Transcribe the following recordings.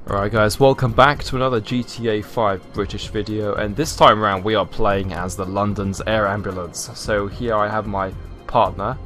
Alright guys, welcome back to another GTA 5 British video, and this time around we are playing as the London's Air Ambulance. So here I have my partner.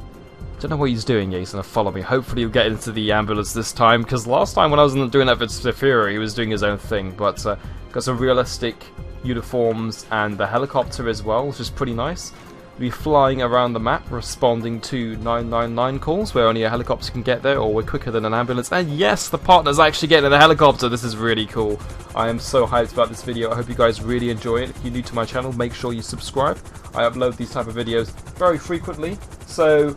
Don't know what he's doing yet, he's going to follow me. Hopefully he'll get into the ambulance this time, because last time when I wasn't doing that for Zafira, he was doing his own thing. But got some realistic uniforms and the helicopter as well, which is pretty nice. We'll be flying around the map, responding to 999 calls, where only a helicopter can get there, or we're quicker than an ambulance. And yes, the partner's actually getting in the helicopter. This is really cool. I am so hyped about this video. I hope you guys really enjoy it. If you're new to my channel, make sure you subscribe. I upload these type of videos very frequently. So,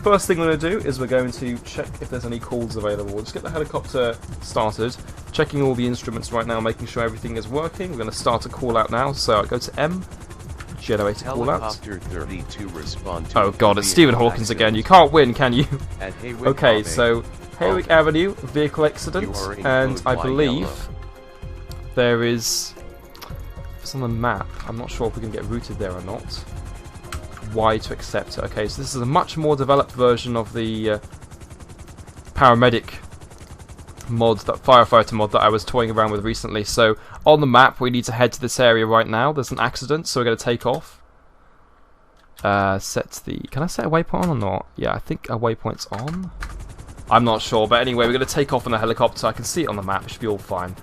first thing we're going to do is we're going to check if there's any calls available. We'll just get the helicopter started, checking all the instruments right now, making sure everything is working. We're going to start a call out now. So I go to M. Generate a call out. 32 respond to oh god, it's Stephen Hawkins again. You can't win, can you? Okay, so Haywick Avenue, vehicle accident, and I believe there is... It's on the map. I'm not sure if we can get routed there or not. Y to accept it. Okay, so this is a much more developed version of the paramedic mod, that firefighter mod that I was toying around with recently. So on the map we need to head to this area right now. There's an accident, so we're going to take off. Set the... Can I set a waypoint on or not? Yeah, I think a waypoint's on. I'm not sure, but anyway, we're going to take off in a helicopter. I can see it on the map, it should be all fine.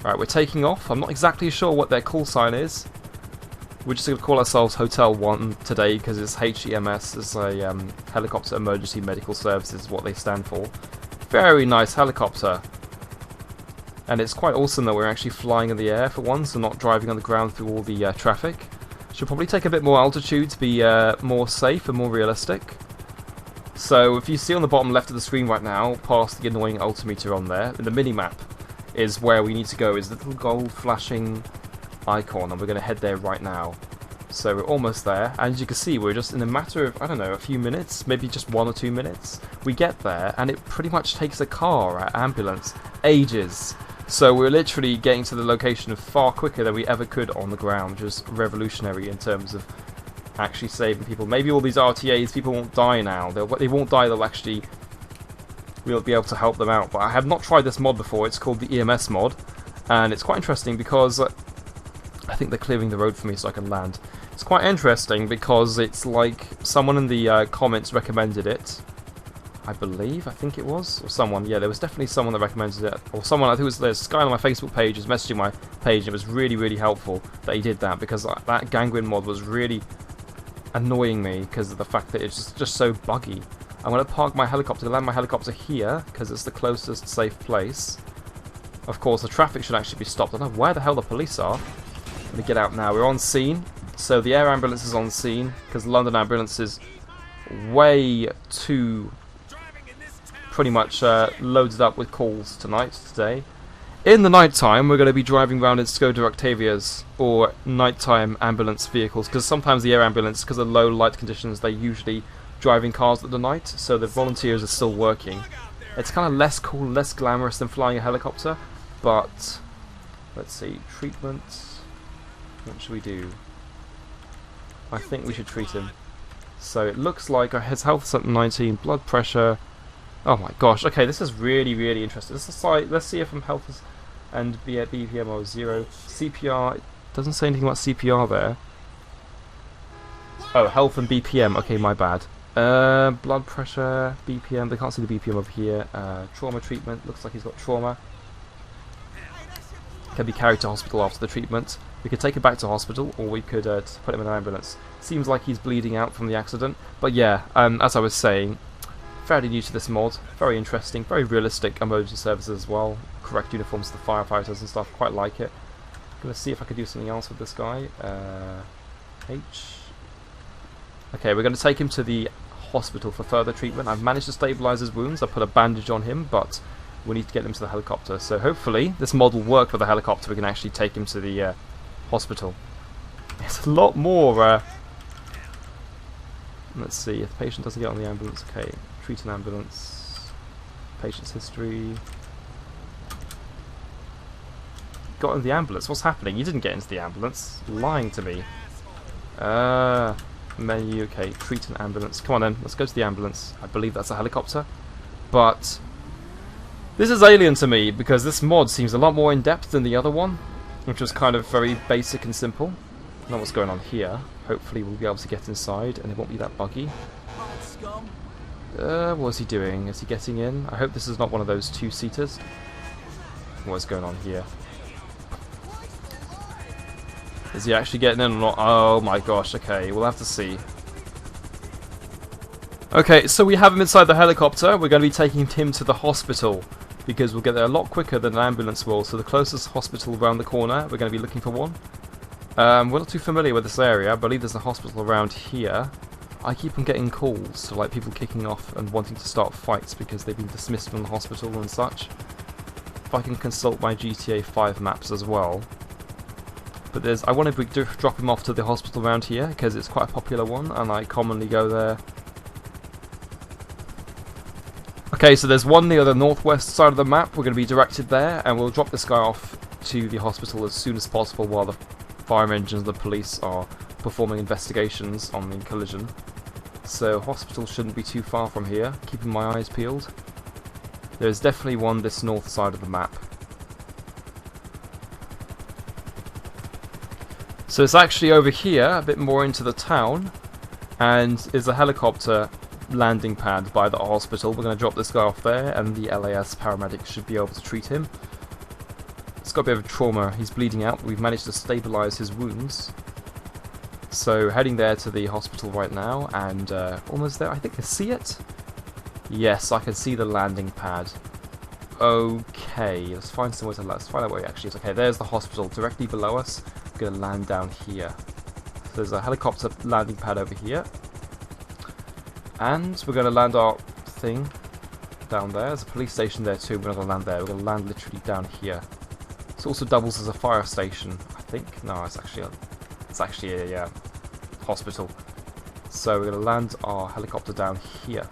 Right, we're taking off. I'm not exactly sure what their call sign is. We're just going to call ourselves Hotel 1 today because it's HEMS, is a helicopter emergency medical services, is what they stand for. Very nice helicopter. And it's quite awesome that we're actually flying in the air for once and not driving on the ground through all the traffic. Should probably take a bit more altitude to be more safe and more realistic. So if you see on the bottom left of the screen right now, past the annoying altimeter on there, in the mini-map is where we need to go, is the little gold flashing icon, and we're going to head there right now. So we're almost there, and as you can see, we're just in a matter of, I don't know, a few minutes, maybe just 1 or 2 minutes, we get there, and it pretty much takes a car, an ambulance, ages. So we're literally getting to the location far quicker than we ever could on the ground, which is revolutionary in terms of actually saving people. Maybe all these RTAs, people won't die now. They won't die, we'll be able to help them out. But I have not tried this mod before. It's called the EMS mod, and it's quite interesting because I think they're clearing the road for me so I can land. It's quite interesting because it's like someone in the comments recommended it. I think it was, or someone, yeah, there was definitely someone that recommended it, or someone, I think it was, there's a guy on my Facebook page who's messaging my page, and it was really, really helpful that he did that, because that gangrene mod was really annoying me because of the fact that it's just so buggy. I'm going to park my helicopter, land my helicopter here, because it's the closest safe place. Of course, the traffic should actually be stopped. I don't know where the hell the police are. Let me get out now. We're on scene. So the air ambulance is on scene, because the London ambulance is way too pretty much loaded up with calls today. In the night time, we're going to be driving around in Skoda Octavias, or nighttime ambulance vehicles, because sometimes the air ambulance, because of low light conditions, they usually drive in cars at the night, so the volunteers are still working. It's kind of less cool, less glamorous than flying a helicopter, but let's see, treatment. What should we do? I think we should treat him. So it looks like his health's at 19, blood pressure. Oh my gosh, okay, this is really, really interesting. Let's see if health is, and BPM are 0. CPR, it doesn't say anything about CPR there. Oh, health and BPM, okay, my bad. Blood pressure, BPM, they can't see the BPM over here. Trauma treatment, looks like he's got trauma. Can be carried to hospital after the treatment. We could take him back to hospital, or we could put him in an ambulance. Seems like he's bleeding out from the accident. But yeah, as I was saying, fairly new to this mod, very interesting, very realistic emergency services as well. Correct uniforms to the firefighters and stuff, quite like it. Gonna see if I could do something else with this guy. H. Okay, we're going to take him to the hospital for further treatment. I've managed to stabilise his wounds. I put a bandage on him, but we need to get him to the helicopter. So hopefully this mod will work with the helicopter. We can actually take him to the hospital. It's a lot more. Let's see if the patient doesn't get on the ambulance. Okay, treat an ambulance. Patient's history. Got in the ambulance. What's happening? You didn't get into the ambulance. Lying to me. Menu. Okay, treat an ambulance. Come on then. Let's go to the ambulance. I believe that's a helicopter. But This is alien to me because this mod seems a lot more in depth than the other one, which was kind of very basic and simple. I don't know what's going on here. Hopefully we'll be able to get inside and it won't be that buggy. What's he doing? Is he getting in? I hope this is not one of those two-seaters. What's going on here? Is he actually getting in or not? Oh my gosh, okay, we'll have to see. Okay, so we have him inside the helicopter. We're going to be taking him to the hospital because we'll get there a lot quicker than an ambulance will. So the closest hospital around the corner, we're going to be looking for one. We're not too familiar with this area. I believe there's a hospital around here. I keep on getting calls, so like people kicking off and wanting to start fights because they've been dismissed from the hospital and such. If I can consult my GTA 5 maps as well. But I want to drop him off to the hospital around here because it's quite a popular one and I commonly go there. Okay, so there's one near the northwest side of the map. We're going to be directed there, and we'll drop this guy off to the hospital as soon as possible while the fire engines and the police are performing investigations on the collision. So hospital shouldn't be too far from here, keeping my eyes peeled. There's definitely one this north side of the map. So it's actually over here, a bit more into the town, and is a helicopter landing pad by the hospital. We're going to drop this guy off there and the LAS paramedics should be able to treat him. He's got a bit of trauma, he's bleeding out. We've managed to stabilise his wounds. So heading there to the hospital right now and almost there. I think I see it. Yes, I can see the landing pad. Okay, let's find somewhere to land. Let's find out where it actually is. Okay, there's the hospital directly below us. We're going to land down here. So there's a helicopter landing pad over here. And we're going to land our thing down there. There's a police station there too. We're not going to land there. We're going to land literally down here. It also doubles as a fire station, I think. No, it's actually a hospital. So we're going to land our helicopter down here.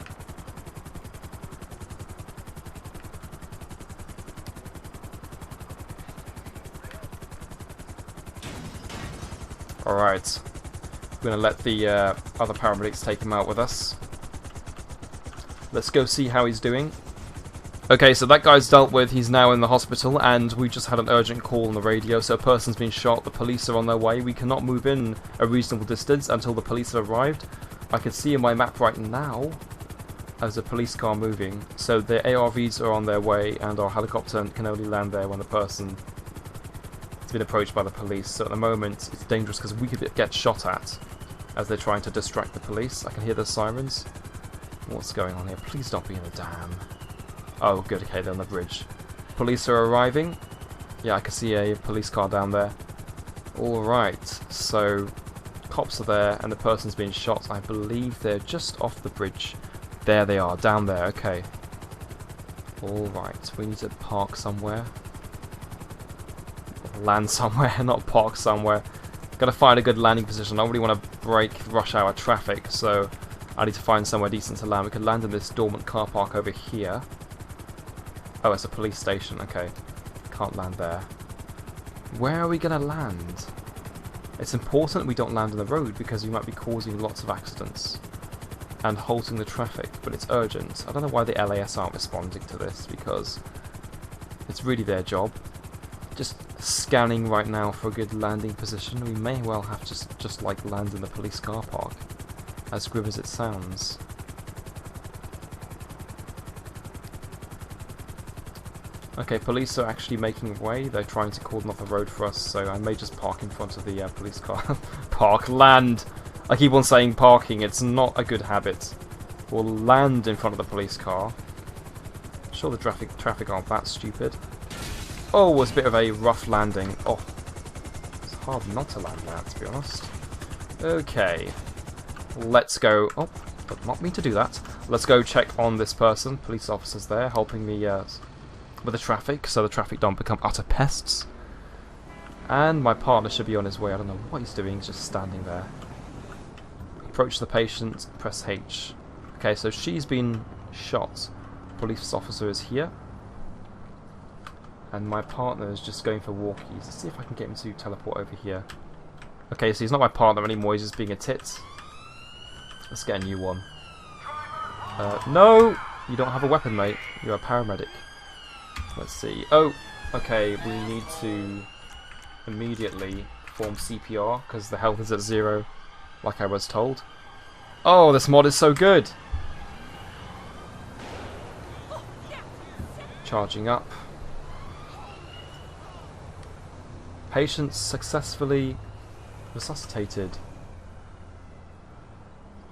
Alright. We're going to let the other paramedics take him out with us. Let's go see how he's doing. Okay, so that guy's dealt with. He's now in the hospital, and we just had an urgent call on the radio. So a person's been shot. The police are on their way. We cannot move in a reasonable distance until the police have arrived. I can see in my map right now as a police car moving. So the ARVs are on their way, and our helicopter can only land there when the person has been approached by the police. So at the moment, it's dangerous because we could get shot at as they're trying to distract the police. I can hear the sirens. What's going on here? Please don't be in the dam. Oh, good. Okay, they're on the bridge. Police are arriving. Yeah, I can see a police car down there. Alright, so cops are there and the person's being shot. I believe they're just off the bridge. There they are, down there. Okay. Alright, we need to park somewhere. Land somewhere, not park somewhere. Gotta find a good landing position. I don't really want to break rush hour traffic, so I need to find somewhere decent to land. We could land in this dormant car park over here. Oh, it's a police station. Okay. Can't land there. Where are we going to land? It's important we don't land on the road because we might be causing lots of accidents and halting the traffic, but it's urgent. I don't know why the LAS aren't responding to this because it's really their job. Just scanning right now for a good landing position. We may well have to just like land in the police car park, as grim as it sounds. Okay, police are actually making way. They're trying to cordon off the road for us, so I may just park in front of the police car. Land! I keep on saying parking, it's not a good habit. We'll land in front of the police car. I'm sure the traffic aren't that stupid. Oh, it was a bit of a rough landing. Oh, it's hard not to land that, to be honest. Okay, let's go. Oh, did not mean to do that. Let's go check on this person. Police officers there helping me with the traffic, so the traffic don't become utter pests. And my partner should be on his way. I don't know what he's doing. He's just standing there. Approach the patient. Press H. Okay, so she's been shot. Police officer is here. And my partner is just going for walkies. Let's see if I can get him to teleport over here. Okay, so he's not my partner anymore. He's just being a tit. Let's get a new one. No! You don't have a weapon, mate. You're a paramedic. Let's see. Oh, okay, we need to immediately form CPR because the health is at 0, like I was told. Oh, this mod is so good! Charging up. Patient successfully resuscitated.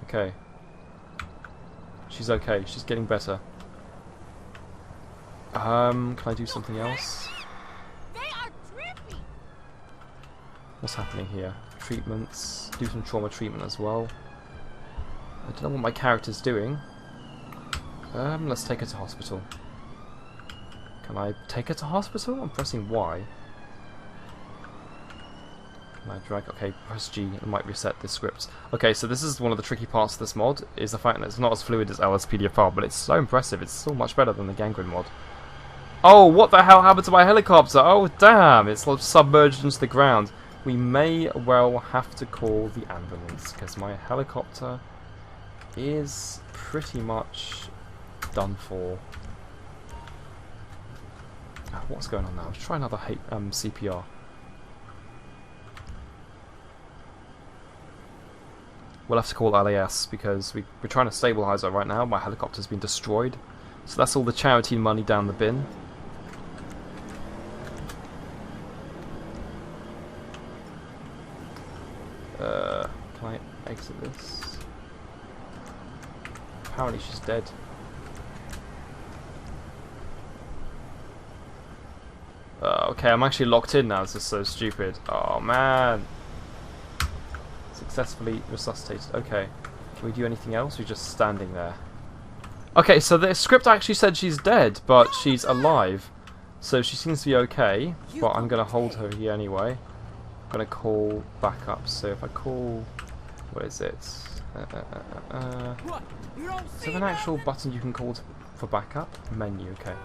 Okay. She's okay. She's getting better. Can I do something else? What's happening here? Treatments. Do some trauma treatment as well. I don't know what my character's doing. Let's take her to hospital. Can I take her to hospital? I'm pressing Y. Can I drag? Okay, press G. It might reset the script. Okay, so this is one of the tricky parts of this mod, is the fact that it's not as fluid as LSPDFR, but it's so impressive. It's still much better than the gangrene mod. Oh, what the hell happened to my helicopter? Oh, damn! It's like submerged into the ground. We may well have to call the ambulance, because my helicopter is pretty much done for. What's going on now? Let's try another CPR. We'll have to call LAS because we're trying to stabilise her right now. My helicopter's been destroyed. So that's all the charity money down the bin. Can I exit this? Apparently she's dead. Okay, I'm actually locked in now. This is so stupid. Oh man. Successfully resuscitated. Okay. Can we do anything else? We're just standing there. Okay, so the script actually said she's dead, but she's alive. So she seems to be okay, but I'm going to hold her here anyway. I'm going to call backup. So if I call... What is it? Is there an actual button you can call for backup? Menu, okay.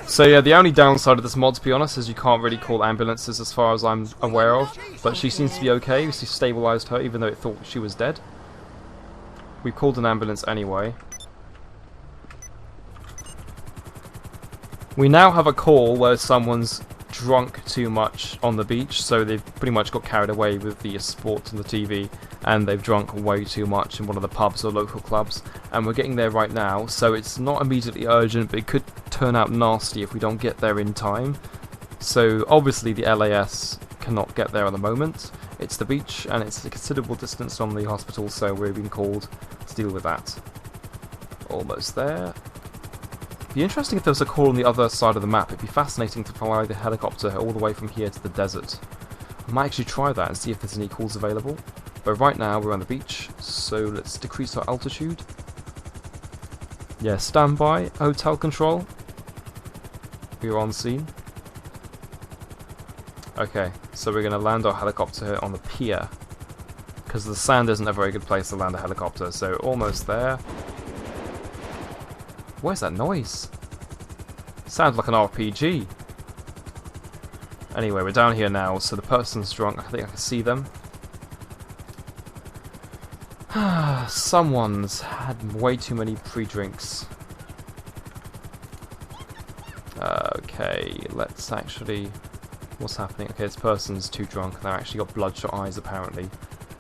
So yeah, the only downside of this mod, to be honest, is you can't really call ambulances as far as I'm aware of. But she seems to be okay. We stabilised her even though it thought she was dead. We called an ambulance anyway. We now have a call where someone's drunk too much on the beach, so they've pretty much got carried away with the sports on the TV, and they've drunk way too much in one of the pubs or local clubs, and we're getting there right now, so it's not immediately urgent, but it could turn out nasty if we don't get there in time. So obviously the LAS cannot get there at the moment. It's the beach, and it's a considerable distance from the hospital, so we're being called to deal with that. Almost there. It'd be interesting if there was a call on the other side of the map. It'd be fascinating to fly the helicopter all the way from here to the desert. I might actually try that and see if there's any calls available. But right now we're on the beach, so let's decrease our altitude. Yeah, standby, hotel control. We're on scene. Okay, so we're going to land our helicopter on the pier. Because the sand isn't a very good place to land a helicopter, so almost there. Where's that noise? Sounds like an RPG. Anyway, we're down here now, so the person's drunk. I think I can see them. Someone's had way too many pre-drinks. Okay, let's actually... What's happening? Okay, this person's too drunk. They've actually got bloodshot eyes, apparently.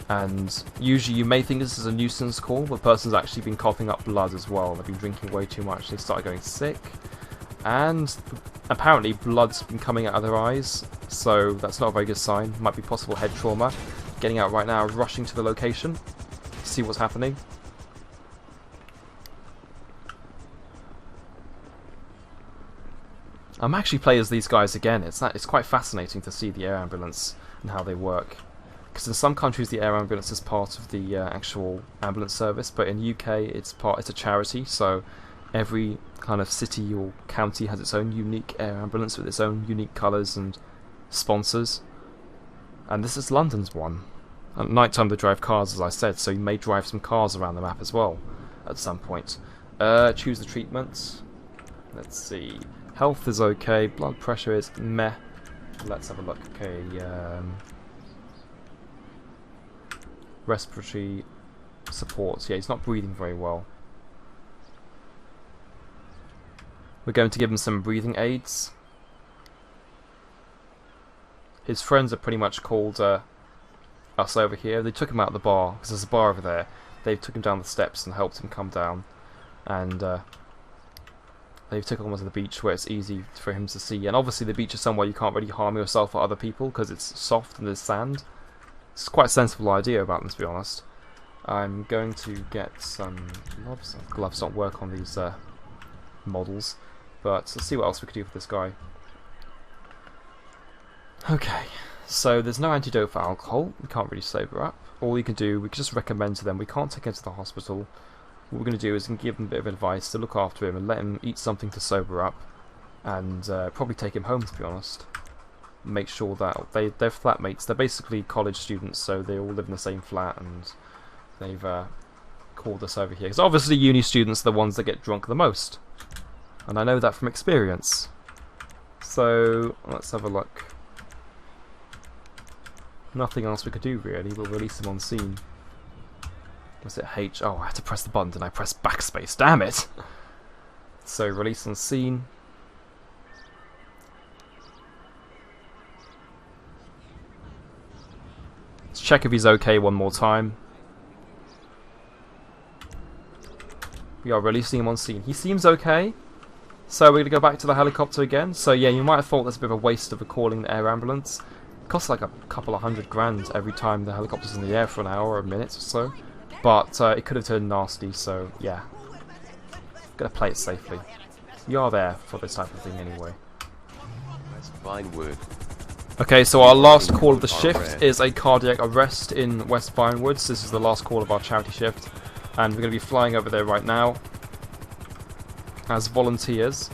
And usually you may think this is a nuisance call, but the person's actually been coughing up blood as well. They've been drinking way too much. They started going sick. And apparently blood's been coming out of their eyes, so that's not a very good sign. Might be possible head trauma. Getting out right now, rushing to the location. See what's happening. I'm actually playing as these guys again. It's quite fascinating to see the air ambulance and how they work. Because in some countries the air ambulance is part of the actual ambulance service, but in UK it's a charity, so every kind of city or county has its own unique air ambulance with its own unique colours and sponsors. And this is London's one. At night time they drive cars, as I said, so you may drive some cars around the map as well at some point. Choose the treatment. Let's see. Health is okay. Blood pressure is meh. Let's have a look. Okay. Respiratory support. Yeah, he's not breathing very well. We're going to give him some breathing aids. His friends have pretty much called us over here. They took him out of the bar, because there's a bar over there. They took him down the steps and helped him come down. And they took him onto the beach where it's easy for him to see. And obviously the beach is somewhere you can't really harm yourself or other people because it's soft and there's sand. It's quite a sensible idea about them, to be honest. I'm going to get some gloves. Gloves don't work on these models. But let's see what else we could do for this guy. Okay, so there's no antidote for alcohol. We can't really sober up. All you can do, we can just recommend to them. We can't take him to the hospital. What we're going to do is give him a bit of advice to look after him and let him eat something to sober up. And probably take him home, to be honest. Make sure that they're flatmates. They're basically college students, so they all live in the same flat. And they've called us over here. Because obviously uni students are the ones that get drunk the most. And I know that from experience. So, let's have a look. Nothing else we could do really. We'll release him on scene. Was it H? Oh, I had to press the button and I pressed backspace. Damn it! So release on scene. Let's check if he's okay one more time. We are releasing him on scene. He seems okay. So we're going to go back to the helicopter again. So yeah, you might have thought that's a bit of a waste of calling the air ambulance. It costs like a couple of $100 every time the helicopter's in the air for an hour or a minute or so. But it could have turned nasty, so yeah. Gotta play it safely. You are there for this type of thing anyway. West Vinewood. Okay, so our last call of the shift is a cardiac arrest in West Vinewoods. This is the last call of our charity shift. And we're going to be flying over there right now as volunteers.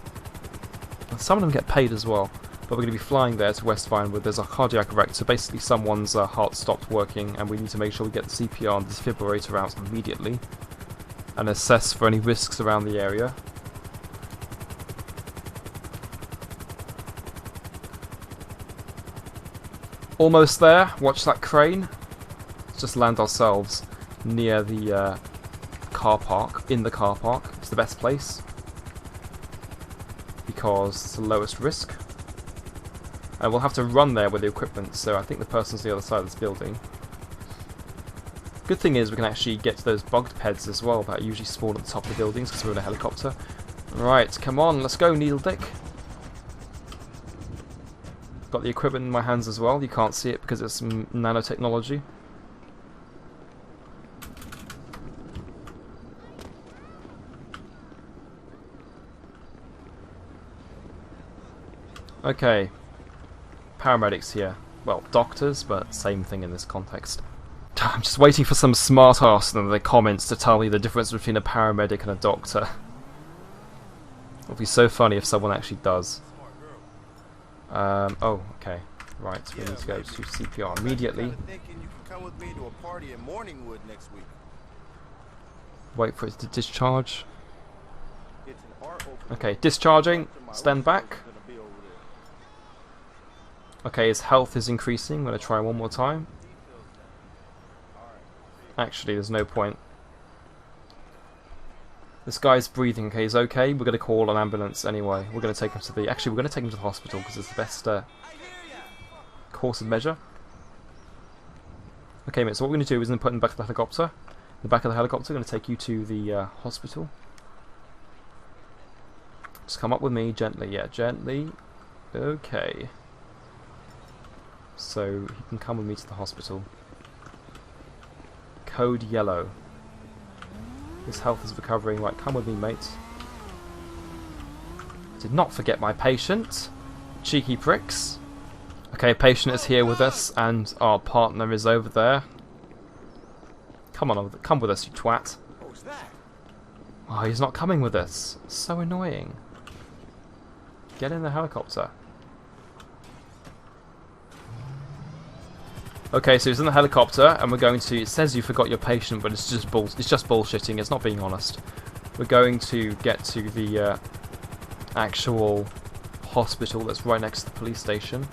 Some of them get paid as well. But we're going to be flying there to West Vinewood. There's a cardiac arrest, so basically someone's heart stopped working and we need to make sure we get the CPR and defibrillator out immediately and assess for any risks around the area. Almost there. Watch that crane. Let's just land ourselves near the car park, in the car park. It's the best place because it's the lowest risk. And we'll have to run there with the equipment, so I think the person's the other side of this building. Good thing is we can actually get to those bugged peds as well that usually spawn at the top of the buildings because we're in a helicopter. Right, come on, let's go, Needle Dick. Got the equipment in my hands as well. You can't see it because it's nanotechnology. Okay. Paramedics here. Well, doctors, but same thing in this context. I'm just waiting for some smart ass in the comments to tell me the difference between a paramedic and a doctor. It would be so funny if someone actually does. Oh, okay. Right, we need to go to CPR immediately. Wait for it to discharge. Okay, discharging. Stand back. Okay, his health is increasing. I'm going to try one more time. Actually, there's no point. This guy's breathing. Okay, he's okay. We're going to call an ambulance anyway. We're going to take him to the... Actually, we're going to take him to the hospital because it's the best course of measure. Okay, mate, so what we're going to do is going to put him back to the helicopter. In the back of the helicopter, we're going to take you to the hospital. Just come up with me gently. Yeah, gently. Okay. So he can come with me to the hospital. Code yellow. His health is recovering. Right, come with me, mate. Did not forget my patient. Cheeky pricks. Okay, patient is here with us, and our partner is over there. Come on, come with us, you twat. Oh, he's not coming with us. So annoying. Get in the helicopter. Okay, so he's in the helicopter, and we're going to... It says you forgot your patient, but it's just bullshitting. It's not being honest. We're going to get to the actual hospital that's right next to the police station.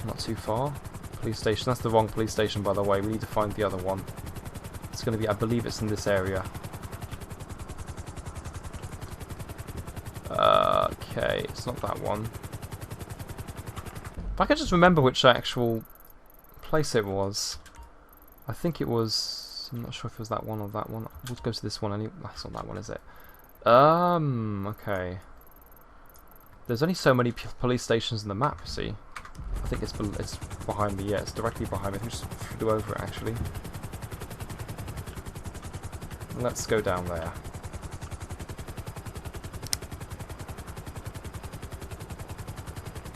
Not too far. Police station. That's the wrong police station, by the way. We need to find the other one. It's going to be... I believe it's in this area. Okay, it's not that one. If I could just remember which actual place it was. I think it was... I'm not sure if it was that one or that one. We'll go to this one anyway. That's not that one, is it? Okay. There's only so many police stations in the map, see? I think it's behind me. Yeah, it's directly behind me. I think just flew over it, actually. Let's go down there.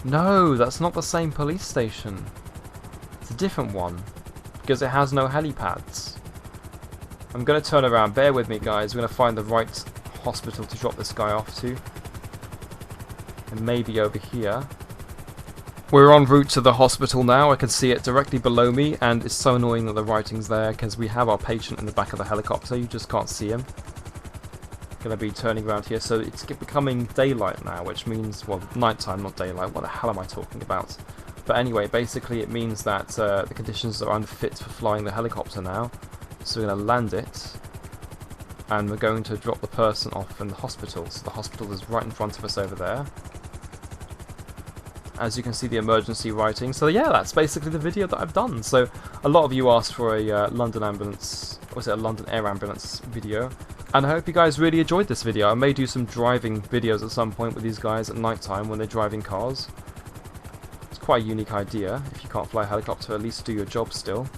No, that's not the same police station. It's a different one. Because it has no helipads. I'm going to turn around. Bear with me, guys. We're going to find the right hospital to drop this guy off to. And maybe over here. We're en route to the hospital now. I can see it directly below me, and it's so annoying that the writing's there because we have our patient in the back of the helicopter. You just can't see him. Going to be turning around here, so it's becoming daylight now, which means, well, nighttime, not daylight. What the hell am I talking about? But anyway, basically it means that the conditions are unfit for flying the helicopter now. So we're going to land it, and we're going to drop the person off in the hospital. So the hospital is right in front of us over there. As you can see, the emergency writing. So yeah, that's basically the video that I've done. So a lot of you asked for a London ambulance, or was it a London air ambulance video? And I hope you guys really enjoyed this video. I may do some driving videos at some point with these guys at night time when they're driving cars. It's quite a unique idea. If you can't fly a helicopter, at least do your job still.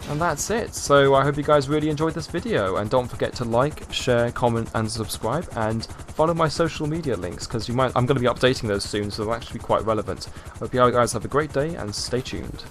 And that's it. So I hope you guys really enjoyed this video, and don't forget to like, share, comment and subscribe, and follow my social media links, because I'm going to be updating those soon, so they'll actually be quite relevant. Hope you guys have a great day, and stay tuned.